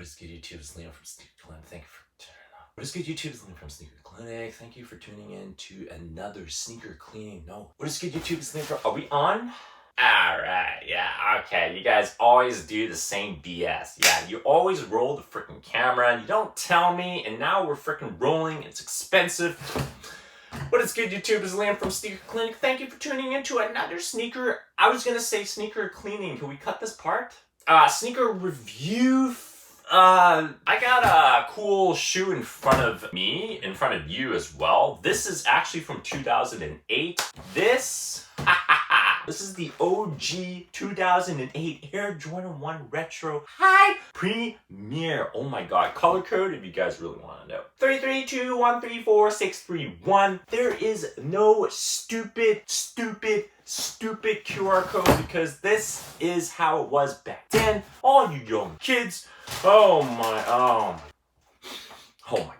What is good, YouTube? It's Leo from Sneaker Clinic. Thank you for turning on. What is good, YouTube? It's Leo from Sneaker Clinic. Thank you for tuning in to another sneaker cleaning. No. What is good, YouTube? It's Leo from... Are we on? Alright, yeah, okay. You guys always do the same BS. Yeah, you always roll the freaking camera and you don't tell me, and now we're freaking rolling. It's expensive. What is good, YouTube? It's Liam from Sneaker Clinic. Thank you for tuning in to another sneaker. I was gonna say sneaker cleaning. Can we cut this part? Sneaker review. I got a cool shoe in front of me, in front of you as well. This is actually from 2008. This is the OG 2008 Air Jordan 1 Retro High Premier. Oh my god. Color code if you guys really want to know. 332134631. There is no stupid QR code because this is how it was back then. All you young kids. Oh my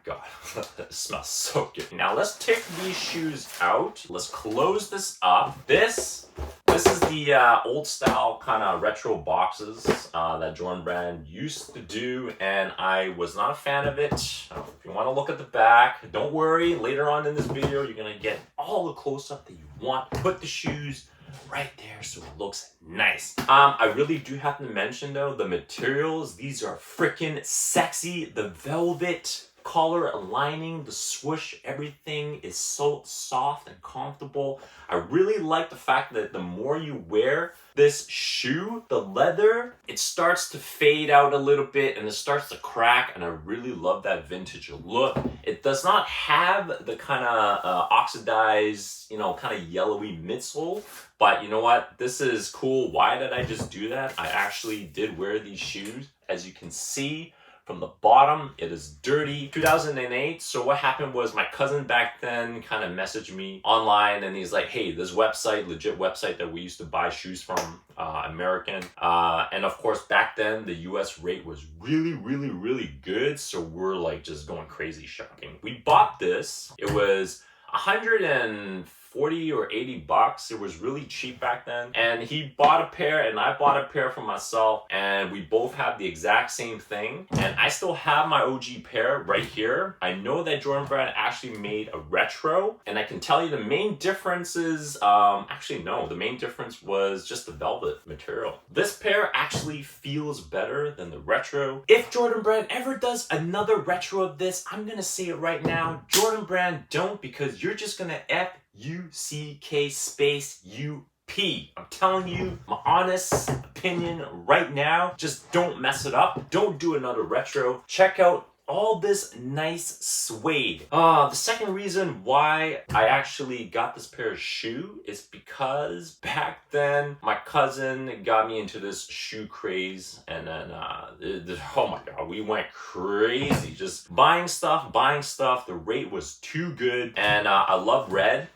god. It smells so good. Now let's take these shoes out. Let's close this up. This is the old style kind of retro boxes that Jordan Brand used to do, and I was not a fan of it. If you want to look at the back, don't worry. Later on in this video, you're gonna get all the close-up that you want. Put the shoes right there so it looks nice. I really do have to mention though, the materials, these are freaking sexy. The velvet collar aligning, the swoosh, everything is so soft and comfortable. I really like the fact that the more you wear this shoe, the leather, it starts to fade out a little bit and it starts to crack, and I really love that vintage look. It does not have the kind of oxidized, kind of yellowy midsole, but you know what? This is cool. Why did I just do that? I actually did wear these shoes. As you can see, from the bottom, it is dirty. 2008, so what happened was my cousin back then kind of messaged me online and he's like, hey, this website, legit website that we used to buy shoes from, American. And of course, back then, the US rate was really good. So we're like just going crazy shopping. We bought this. It was 140 or 80 bucks. It was really cheap back then. And he bought a pair and I bought a pair for myself, and we both have the exact same thing. And I still have my OG pair right here. I know that Jordan Brand actually made a retro, and I can tell you the main difference is, the main difference was just the velvet material. This pair actually feels better than the retro. If Jordan Brand ever does another retro of this, I'm gonna say it right now, Jordan Brand don't, because you're just gonna F-U-C-K space U-P. I'm telling you my honest opinion right now. Just don't mess it up. Don't do another retro. Check out all this nice suede. The second reason why I actually got this pair of shoe is because back then my cousin got me into this shoe craze, and then oh my god, we went crazy just buying stuff. The rate was too good, and I love red.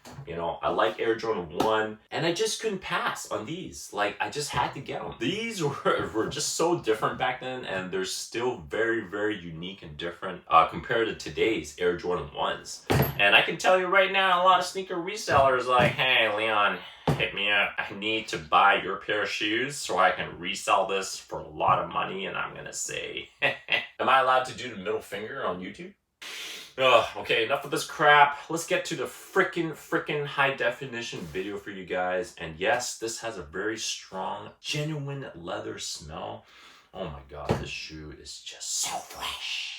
I like Air Jordan 1, and I just couldn't pass on these. Like, I just had to get them. These were just so different back then, and they're still very unique and different compared to today's Air Jordan 1s. And I can tell you right now, a lot of sneaker resellers like, hey, Leon, hit me up. I need to buy your pair of shoes so I can resell this for a lot of money. And I'm going to say, am I allowed to do the middle finger on YouTube? Okay, enough of this crap. Let's get to the freaking high definition video for you guys. And yes, this has a very strong, genuine leather smell. Oh my god, this shoe is just so fresh.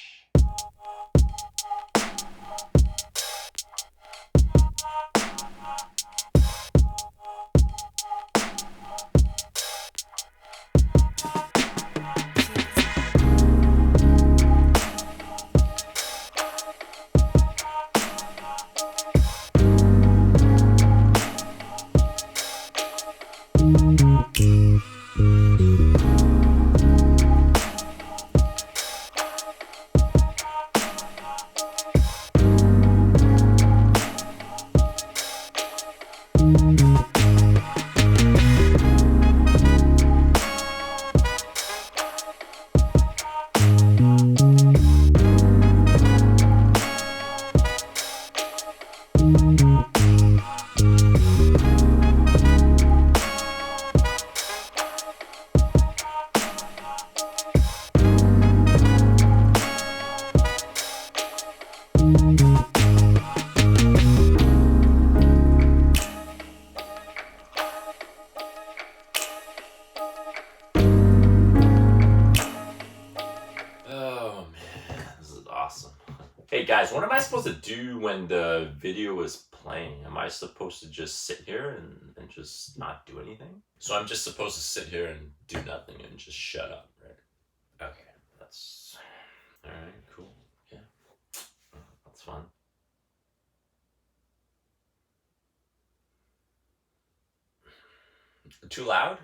Guys, what am I supposed to do when the video is playing? Am I supposed to just sit here and just not do anything? So I'm just supposed to sit here and do nothing and just shut up, right? Okay, that's... Alright, cool. Yeah. That's fun. Too loud?